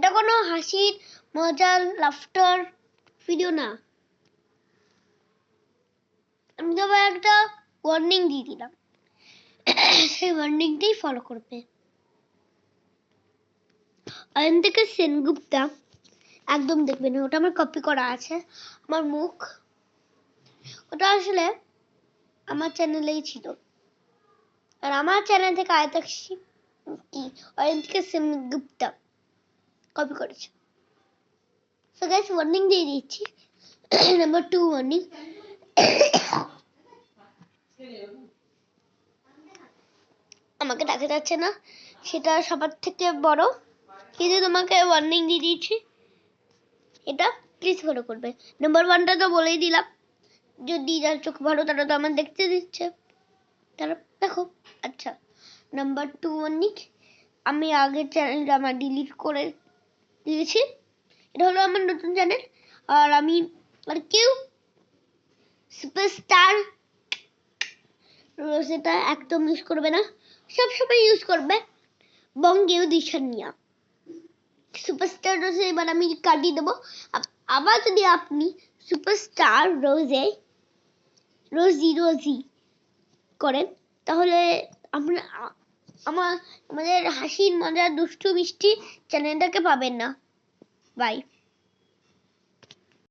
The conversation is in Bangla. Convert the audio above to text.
এটা কোনো হাসির মজার লাফটার ভিডিও না। আমি তবে একটা ওয়ার্নিং দিয়ে দিলাম, সেই ওয়ার্নিংটাই ফলো করবে। অয়ন্তিকা সেনগুপ্তা একদম দেখবেন, ওটা আমার কপি করা আছে। আমার মুখ ওটা আসলে আমার চ্যানেলেই ছিল, আর আমার চ্যানেল থেকে আয়তাক্ষী কি অয়ন্তিকা সেনগুপ্তা কপি করেছে। সো গাইস, ওয়ার্নিং দিয়ে দিচ্ছি। নাম্বার 2 ওয়ার্নিং, আমাকে দেখা যাচ্ছে না, সেটা সবার থেকে বড়, কিন্তু তোমাকে ওয়ার্নিং দিয়ে দিচ্ছি, এটা প্লিজ ফলো করবে। নাম্বার 1টা তো বলেই দিলাম, যদি যার চোখ ভালো তারা তো আমার দেখতে দিচ্ছে, তারা দেখো। আচ্ছা, নাম্বার 2 ওয়ার্নিং, আমি আগের চ্যানেলটা আমার ডিলিট করে দিয়েছি, এটা হলো আমার নতুন চ্যানেল। আর আমি আর কেউ সুপারস্টার সেটা একদম ইউজ করবে না, সবসময় ইউজ করবে বঙ্গেও দিশানিয়া। সুপারস্টার রোজে এবার আমি কাটিয়ে দেবো। আবার যদি আপনি সুপারস্টার রোজি করেন, তাহলে আমরা আমাদের হাসির মজা দুষ্টু মিষ্টি চ্যানেলটাকে পাবেন না। বাই।